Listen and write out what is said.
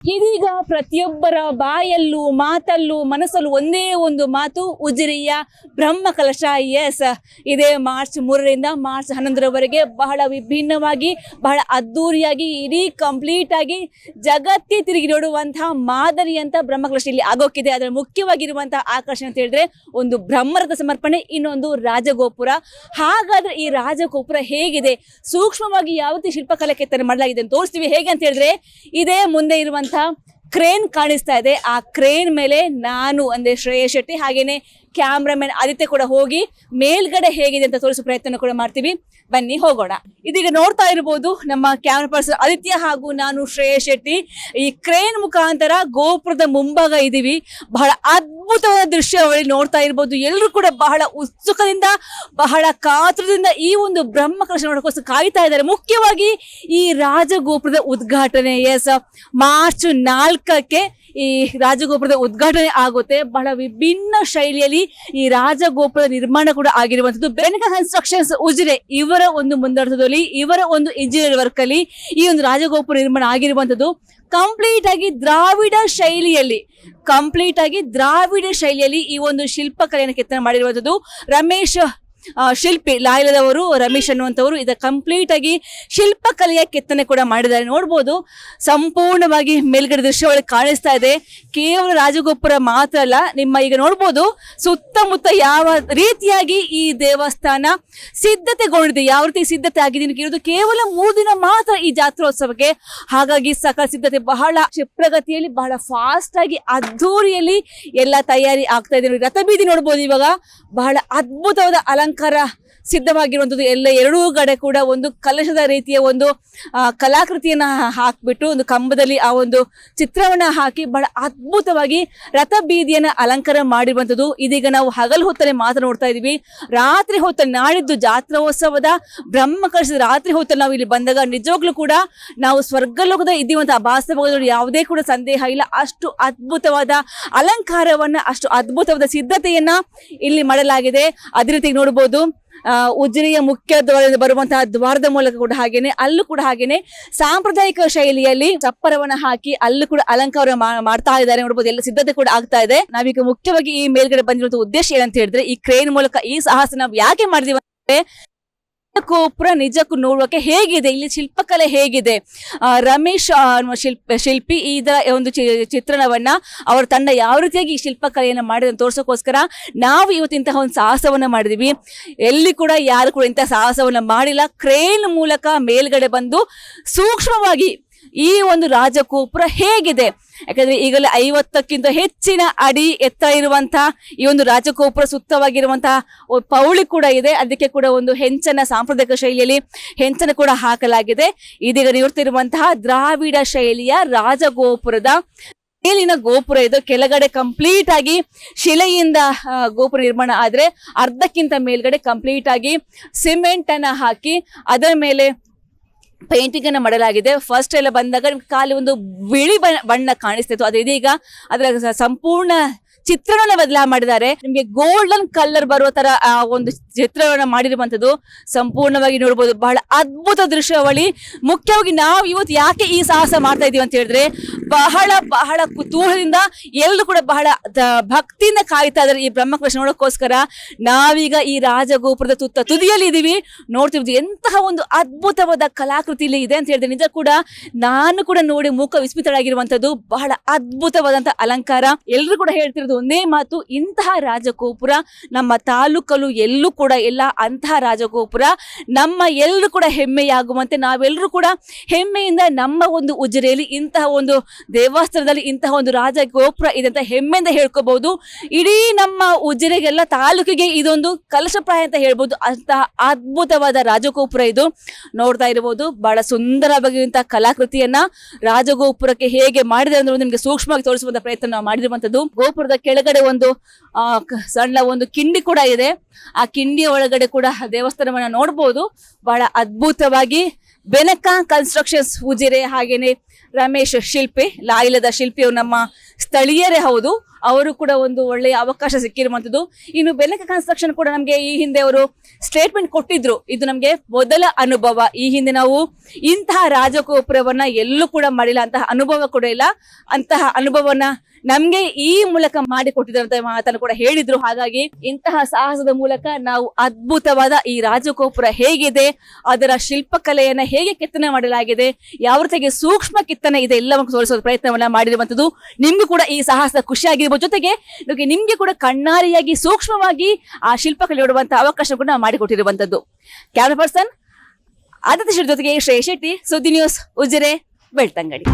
ಇದೀಗ ಪ್ರತಿಯೊಬ್ಬರ ಬಾಯಲ್ಲೂ ಮಾತಲ್ಲೂ ಮನಸ್ಸಲ್ಲೂ ಒಂದೇ ಒಂದು ಮಾತು, ಉಜಿರೆಯ ಬ್ರಹ್ಮಕಲಶ. ಎಸ್, ಇದೇ ಮಾರ್ಚ್ 3ರಿಂದ ಮಾರ್ಚ್ 11ರವರೆಗೆ ಬಹಳ ವಿಭಿನ್ನವಾಗಿ, ಬಹಳ ಅದ್ದೂರಿಯಾಗಿ, ಇಡೀ ಕಂಪ್ಲೀಟ್ ಆಗಿ ಜಗತ್ತೇ ತಿರುಗಿ ನೋಡುವಂತಹ ಮಾದರಿ ಅಂತ ಬ್ರಹ್ಮಕಲಶ ಇಲ್ಲಿ ಆಗೋಕ್ಕಿದೆ. ಅದರ ಮುಖ್ಯವಾಗಿರುವಂತಹ ಆಕರ್ಷಣೆ ಅಂತ ಹೇಳಿದ್ರೆ ಒಂದು ಬ್ರಹ್ಮರಥ ಸಮರ್ಪಣೆ, ಇನ್ನೊಂದು ರಾಜಗೋಪುರ. ಹಾಗಾದ್ರೆ ಈ ರಾಜಗೋಪುರ ಹೇಗಿದೆ, ಸೂಕ್ಷ್ಮವಾಗಿ ಯಾವ ರೀತಿ ಶಿಲ್ಪಕಲೆ ಕೆತ್ತನೆ ಮಾಡಲಾಗಿದೆ ಅಂತ ತೋರಿಸ್ತೀವಿ. ಹೇಗೆ ಅಂತ ಹೇಳಿದ್ರೆ, ಇದೇ ಮುಂದೆ ಇರುವಂತಹ ಕ್ರೇನ್ ಕಾಣಿಸ್ತಾ ಇದೆ. ಆ ಕ್ರೇನ್ ಮೇಲೆ ನಾನು ಅಂದ್ರೆ ಶ್ರೇಯಸ್ ಶೆಟ್ಟಿ ಹಾಗೇನೆ ಕ್ಯಾಮ್ರಾಮನ್ ಆದಿತ್ಯ ಕೂಡ ಹೋಗಿ ಮೇಲ್ಗಡೆ ಹೇಗಿದೆ ಅಂತ ತೋರಿಸೋ ಪ್ರಯತ್ನ ಕೂಡ ಮಾಡ್ತೀವಿ. ಬನ್ನಿ ಹೋಗೋಣ. ಇದೀಗ ನೋಡ್ತಾ ಇರಬಹುದು ನಮ್ಮ ಕ್ಯಾಮ್ರಾ ಪರ್ಸನ್ ಆದಿತ್ಯ ಹಾಗೂ ನಾನು ಶ್ರೇಯಸ್ ಶೆಟ್ಟಿ ಈ ಕ್ರೇನ್ ಮುಖಾಂತರ ಗೋಪುರದ ಮುಂಭಾಗ ಇದೀವಿ. ಬಹಳ ಅದ್ಭುತವಾದ ದೃಶ್ಯಾವಳಿ ನೋಡ್ತಾ ಇರಬಹುದು. ಎಲ್ಲರೂ ಕೂಡ ಬಹಳ ಉತ್ಸುಕದಿಂದ, ಬಹಳ ಕಾತುರದಿಂದ ಈ ಒಂದು ಬ್ರಹ್ಮಕಲಶ ನೋಡೋಕೋಸ್ಕರ ಕಾಯ್ತಾ ಇದ್ದಾರೆ. ಮುಖ್ಯವಾಗಿ ಈ ರಾಜಗೋಪುರದ ಉದ್ಘಾಟನೆ. ಎಸ್, ಮಾರ್ಚ್ 4ಕ್ಕೆ ಈ ರಾಜಗೋಪುರದ ಉದ್ಘಾಟನೆ ಆಗುತ್ತೆ. ಬಹಳ ವಿಭಿನ್ನ ಶೈಲಿಯಲ್ಲಿ ಈ ರಾಜಗೋಪುರ ನಿರ್ಮಾಣ ಕೂಡ ಆಗಿರುವಂತದ್ದು. ಬೆನಕ ಕನ್ಸ್ಟ್ರಕ್ಷನ್ಸ್ ಉಜಿರೆ ಇವರ ಒಂದು ಮುಂದಾಟದಲ್ಲಿ, ಇವರ ಒಂದು ಇಂಜಿನಿಯರ್ ವರ್ಕ್ ಅಲ್ಲಿ ಈ ಒಂದು ರಾಜಗೋಪುರ ನಿರ್ಮಾಣ ಆಗಿರುವಂತದ್ದು. ಕಂಪ್ಲೀಟ್ ಆಗಿ ದ್ರಾವಿಡ ಶೈಲಿಯಲ್ಲಿ ಈ ಒಂದು ಶಿಲ್ಪಕಲೆಯನ್ನು ಕೆತ್ತನೆ ಮಾಡಿರುವಂತದ್ದು. ರಮೇಶ್ ಶಿಲ್ಪಿ ಲಾಯ್ಲದವರು, ರಮೇಶ್ ಅನ್ನುವಂಥವರು ಇದ ಕಂಪ್ಲೀಟ್ ಆಗಿ ಶಿಲ್ಪಕಲೆಯ ಕೆತ್ತನೆ ಕೂಡ ಮಾಡಿದ್ದಾರೆ. ನೋಡ್ಬೋದು, ಸಂಪೂರ್ಣವಾಗಿ ಮೇಲ್ಗಡೆ ದೃಶ್ಯಗಳು ಕಾಣಿಸ್ತಾ ಇದೆ. ಕೇವಲ ರಾಜಗೋಪುರ ಮಾತ್ರ ಅಲ್ಲ, ನಿಮ್ಮ ಈಗ ನೋಡ್ಬೋದು ಸುತ್ತಮುತ್ತ ಯಾವ ರೀತಿಯಾಗಿ ಈ ದೇವಸ್ಥಾನ ಸಿದ್ಧತೆಗೊಂಡಿದೆ, ಯಾವ ರೀತಿ ಸಿದ್ಧತೆ ಆಗಿದೆ ಇರೋದು ಕೇವಲ 3 ದಿನ ಮಾತ್ರ ಈ ಜಾತ್ರೋತ್ಸವಕ್ಕೆ. ಹಾಗಾಗಿ ಸಕಲ ಸಿದ್ಧತೆ ಬಹಳ ಕ್ಷಿಪ್ರಗತಿಯಲ್ಲಿ, ಬಹಳ ಫಾಸ್ಟ್ ಆಗಿ, ಅದ್ಧೂರಿಯಲ್ಲಿ ಎಲ್ಲ ತಯಾರಿ ಆಗ್ತಾ ಇದೆ. ರಥಬೀದಿ ನೋಡ್ಬೋದು, ಇವಾಗ ಬಹಳ ಅದ್ಭುತವಾದ ಅಲಂಕಾರ ಸಿದ್ಧವಾಗಿರುವಂಥದ್ದು. ಎರಡೂ ಕಡೆ ಕೂಡ ಒಂದು ಕಲಶದ ರೀತಿಯ ಒಂದು ಕಲಾಕೃತಿಯನ್ನ ಹಾಕ್ಬಿಟ್ಟು ಒಂದು ಕಂಬದಲ್ಲಿ ಆ ಒಂದು ಚಿತ್ರವನ್ನ ಹಾಕಿ ಬಹಳ ಅದ್ಭುತವಾಗಿ ರಥ ಬೀದಿಯನ್ನ ಅಲಂಕಾರ ಮಾಡಿರುವಂಥದ್ದು. ಇದೀಗ ನಾವು ಹಗಲು ಹೊತ್ತಲ್ಲಿ ಮಾತ್ರ ನೋಡ್ತಾ ಇದೀವಿ. ರಾತ್ರಿ ಹೊತ್ತಲ್ಲಿ, ನಾಳಿದ್ದು ಜಾತ್ರೋತ್ಸವದ ಬ್ರಹ್ಮಕಲಶದ ರಾತ್ರಿ ಹೊತ್ತಲ್ಲಿ ನಾವು ಇಲ್ಲಿ ಬಂದಾಗ ನಿಜವಾಗ್ಲೂ ಕೂಡ ನಾವು ಸ್ವರ್ಗಲೋಕದ ಇದ್ದೀವಂತ ಭಾಸವಾಗೋದ್ರಲ್ಲಿ ಯಾವುದೇ ಕೂಡ ಸಂದೇಹ ಇಲ್ಲ. ಅಷ್ಟು ಅದ್ಭುತವಾದ ಅಲಂಕಾರವನ್ನ, ಅಷ್ಟು ಅದ್ಭುತವಾದ ಸಿದ್ಧತೆಯನ್ನ ಇಲ್ಲಿ ಮಾಡಲಾಗಿದೆ. ಅದೇ ರೀತಿ ನೋಡಬಹುದು ಉಜಿರೆಯ ಮುಖ್ಯ ದ್ವಾರದಿಂದ ಬರುವಂತಹ ದ್ವಾರದ ಮೂಲಕ ಕೂಡ ಅಲ್ಲೂ ಕೂಡ ಸಾಂಪ್ರದಾಯಿಕ ಶೈಲಿಯಲ್ಲಿ ಚಪ್ಪರವನ್ನ ಹಾಕಿ ಅಲ್ಲೂ ಕೂಡ ಅಲಂಕಾರ ಮಾಡ್ತಾ ಇದ್ದಾರೆ. ನೋಡಬಹುದು, ಎಲ್ಲ ಸಿದ್ಧತೆ ಕೂಡ ಆಗ್ತಾ ಇದೆ. ನಾವೀಗ ಮುಖ್ಯವಾಗಿ ಈ ಮೇಲ್ಗಡೆ ಬಂದಿರುವಂತಹ ಉದ್ದೇಶ ಏನಂತ ಹೇಳಿದ್ರೆ, ಈ ಕ್ರೇನ್ ಮೂಲಕ ಈ ಸಾಹಸ ನಾವು ಯಾಕೆ ಮಾಡಿದೀವಿ ಅಂದ್ರೆ, ಗೋಪುರ ನಿಜಕ್ಕೂ ನೋಡುವಕ್ಕೆ ಹೇಗಿದೆ, ಇಲ್ಲಿ ಶಿಲ್ಪಕಲೆ ಹೇಗಿದೆ, ರಮೇಶ್ ಶಿಲ್ಪಿ ಇದರ ಒಂದು ಚಿತ್ರಣವನ್ನ ಅವರ ತಂಡ ಯಾವ ರೀತಿಯಾಗಿ ಈ ಶಿಲ್ಪಕಲೆಯನ್ನು ಮಾಡಿದ ತೋರ್ಸೋಕೋಸ್ಕರ ನಾವು ಇವತ್ತಿಂತಹ ಒಂದು ಸಾಹಸವನ್ನ ಮಾಡಿದೀವಿ. ಎಲ್ಲಿ ಕೂಡ ಯಾರು ಕೂಡ ಇಂತಹ ಸಾಹಸವನ್ನ ಮಾಡಿಲ್ಲ. ಕ್ರೇನ್ ಮೂಲಕ ಮೇಲ್ಗಡೆ ಬಂದು ಸೂಕ್ಷ್ಮವಾಗಿ ಈ ಒಂದು ರಾಜಗೋಪುರ ಹೇಗಿದೆ, ಯಾಕಂದ್ರೆ ಈಗಲೇ 50ಕ್ಕಿಂತ ಹೆಚ್ಚಿನ ಅಡಿ ಎತ್ತರ ಇರುವಂತಹ ಈ ಒಂದು ರಾಜಗೋಪುರ ಸುತ್ತವಾಗಿರುವಂತಹ ಪೌಳಿ ಕೂಡ ಇದೆ. ಅದಕ್ಕೆ ಕೂಡ ಒಂದು ಹೆಂಚನ, ಸಾಂಪ್ರದಾಯಿಕ ಶೈಲಿಯಲ್ಲಿ ಹೆಂಚನ ಕೂಡ ಹಾಕಲಾಗಿದೆ. ಇದೀಗ ನೋಡ್ತಿರುವಂತಹ ದ್ರಾವಿಡ ಶೈಲಿಯ ರಾಜಗೋಪುರದ ಮೇಲಿನ ಗೋಪುರ ಇದು. ಕೆಳಗಡೆ ಕಂಪ್ಲೀಟ್ ಆಗಿ ಶಿಲೆಯಿಂದ ಗೋಪುರ ನಿರ್ಮಾಣ ಆದ್ರೆ, ಅರ್ಧಕ್ಕಿಂತ ಮೇಲ್ಗಡೆ ಕಂಪ್ಲೀಟ್ ಆಗಿ ಸಿಮೆಂಟ್ ಅನ್ನ ಹಾಕಿ ಅದರ ಮೇಲೆ ಪೇಂಟಿಂಗ್ ಅನ್ನ ಮಾಡಲಾಗಿದೆ. ಫಸ್ಟ್ ಎಲ್ಲ ಬಂದಾಗ ಖಾಲಿ ಒಂದು ಬಿಳಿ ಬಣ್ಣ ಕಾಣಿಸ್ತಿತ್ತು. ಅದು ಇದೀಗ ಅದರ ಸಂಪೂರ್ಣ ಚಿತ್ರಣವನ್ನ ಬದಲಾವಣೆ ಮಾಡಿದ್ದಾರೆ. ನಿಮ್ಗೆ ಗೋಲ್ಡನ್ ಕಲರ್ ಬರುವ ತರ ಒಂದು ಚಿತ್ರವನ್ನ ಮಾಡಿರುವಂತದ್ದು ಸಂಪೂರ್ಣವಾಗಿ ನೋಡಬಹುದು. ಬಹಳ ಅದ್ಭುತ ದೃಶ್ಯಾವಳಿ. ಮುಖ್ಯವಾಗಿ ನಾವು ಇವತ್ತು ಯಾಕೆ ಈ ಸಾಹಸ ಮಾಡ್ತಾ ಇದೀವಿ ಅಂತ ಹೇಳಿದ್ರೆ, ಬಹಳ ಕುತೂಹಲದಿಂದ ಎಲ್ಲರೂ ಕೂಡ ಬಹಳ ಭಕ್ತಿಯಿಂದ ಕಾಯ್ತಾ ಇದ್ದಾರೆ ಈ ಬ್ರಹ್ಮಕಲಶ ನೋಡೋಕ್ಕೋಸ್ಕರ. ನಾವೀಗ ಈ ರಾಜಗೋಪುರದ ತುದಿಯಲ್ಲಿ ಇದೀವಿ. ನೋಡ್ತಿರ್ತೀವಿ ಎಂತಹ ಒಂದು ಅದ್ಭುತವಾದ ಕಲಾಕೃತಿ ಇಲ್ಲಿ ಇದೆ ಅಂತ ಹೇಳಿದ್ರೆ, ನಿಜ ಕೂಡ ನಾನು ಕೂಡ ನೋಡಿ ಮೂಕ ವಿಸ್ಮಿತಳಾಗಿರುವಂತದ್ದು. ಬಹಳ ಅದ್ಭುತವಾದಂತಹ ಅಲಂಕಾರ. ಎಲ್ಲರೂ ಕೂಡ ಹೇಳ್ತಿರೋದು ಒಂದೇ ಮಾತು, ಇಂತಹ ರಾಜಗೋಪುರ ನಮ್ಮ ತಾಲೂಕಲ್ಲೂ ಎಲ್ಲೂ ಕೂಡ ಇಲ್ಲ. ಅಂತಹ ರಾಜಗೋಪುರ ನಮ್ಮ ಎಲ್ಲರೂ ಕೂಡ ಹೆಮ್ಮೆಯಾಗುವಂತೆ, ನಾವೆಲ್ಲರೂ ಕೂಡ ಹೆಮ್ಮೆಯಿಂದ ನಮ್ಮ ಒಂದು ಉಜಿರೆಯಲ್ಲಿ ಇಂತಹ ಒಂದು ದೇವಸ್ಥಾನದಲ್ಲಿ ಇಂತಹ ಒಂದು ರಾಜಗೋಪುರ ಇದೆ ಅಂತ ಹೆಮ್ಮೆಯಿಂದ ಹೇಳ್ಕೋಬಹುದು. ಇಡೀ ನಮ್ಮ ಉಜಿರೆಗೆಲ್ಲ ತಾಲೂಕಿಗೆ ಇದೊಂದು ಕಲಶಪ್ರಾಯ ಅಂತ ಹೇಳ್ಬೋದು. ಅಂತಹ ಅದ್ಭುತವಾದ ರಾಜಗೋಪುರ ಇದು. ನೋಡ್ತಾ ಇರಬಹುದು, ಬಹಳ ಸುಂದರವಾಗಿರುವಂತಹ ಕಲಾಕೃತಿಯನ್ನ ರಾಜಗೋಪುರಕ್ಕೆ ಹೇಗೆ ಮಾಡಿದೆ ಅಂದ್ರೆ ನಿಮ್ಗೆ ಸೂಕ್ಷ್ಮವಾಗಿ ತೋರಿಸುವಂತ ಪ್ರಯತ್ನ ನಾವು ಮಾಡಿರುವಂತದ್ದು. ಗೋಪುರದ ಕೆಳಗಡೆ ಒಂದು ಸಣ್ಣ ಒಂದು ಕಿಂಡಿ ಕೂಡ ಇದೆ. ಆ ಕಿಂಡಿಯ ಒಳಗಡೆ ಕೂಡ ದೇವಸ್ಥಾನವನ್ನ ನೋಡಬಹುದು. ಬಹಳ ಅದ್ಭುತವಾಗಿ ಬೆನಕ ಕನ್ಸ್ಟ್ರಕ್ಷನ್ಸ್ ಉಜಿರೆ ಹಾಗೇನೆ ರಮೇಶ್ ಶಿಲ್ಪಿ, ಲಾಯ್ಲದ ಶಿಲ್ಪಿಯವರು ನಮ್ಮ ಸ್ಥಳೀಯರೇ ಹೌದು. ಅವರು ಕೂಡ ಒಂದು ಒಳ್ಳೆಯ ಅವಕಾಶ ಸಿಕ್ಕಿರುವಂತದ್ದು. ಇನ್ನು ಬೆನಕ ಕನ್ಸ್ಟ್ರಕ್ಷನ್ ಕೂಡ ನಮಗೆ ಈ ಹಿಂದೆ ಅವರು ಸ್ಟೇಟ್ಮೆಂಟ್ ಕೊಟ್ಟಿದ್ರು, ಇದು ನಮಗೆ ಮೊದಲ ಅನುಭವ, ಈ ಹಿಂದೆ ನಾವು ಇಂತಹ ರಾಜಗೋಪುರವನ್ನ ಎಲ್ಲೂ ಕೂಡ ಮಾಡಿಲ್ಲ, ಅಂತಹ ಅನುಭವ ಕೂಡ ಇಲ್ಲ, ಅಂತಹ ಅನುಭವನ ನಮ್ಗೆ ಈ ಮೂಲಕ ಮಾಡಿಕೊಟ್ಟಿದ್ರಂತ ಮಾತನ್ನು ಕೂಡ ಹೇಳಿದ್ರು. ಹಾಗಾಗಿ ಇಂತಹ ಸಾಹಸದ ಮೂಲಕ ನಾವು ಅದ್ಭುತವಾದ ಈ ರಾಜಗೋಪುರ ಹೇಗಿದೆ, ಅದರ ಶಿಲ್ಪಕಲೆಯನ್ನ ಹೇಗೆ ಕೆತ್ತನೆ ಮಾಡಲಾಗಿದೆ, ಯಾವ ರೀತಿಯಾಗಿ ಸೂಕ್ಷ್ಮ ಕೆತ್ತನೆ ಇದೆ ಎಲ್ಲವನ್ನು ತೋರಿಸೋ ಪ್ರಯತ್ನವನ್ನ ಮಾಡಿರುವಂತದ್ದು. ನಿಮ್ಗೂ ಕೂಡ ಈ ಸಾಹಸ ಖುಷಿಯಾಗಿರ್ಬೋದು, ಜೊತೆಗೆ ನಿಮ್ಗೆ ಕೂಡ ಕಣ್ಣಾರಿಯಾಗಿ ಸೂಕ್ಷ್ಮವಾಗಿ ಆ ಶಿಲ್ಪಕಲೆ ನೋಡುವಂತಹ ಅವಕಾಶ ಕೂಡ ಮಾಡಿಕೊಟ್ಟಿರುವಂತದ್ದು. ಕ್ಯಾಮರಾ ಪರ್ಸನ್ ಆದಿತ್ಯ ಶೆಟ್ಟಿ ಜೊತೆಗೆ ಶ್ರೇಯಸ್ ಶೆಟ್ಟಿ, ಸುದ್ದಿ ನ್ಯೂಸ್, ಉಜಿರೆ, ಬೆಳ್ತಂಗಡಿ.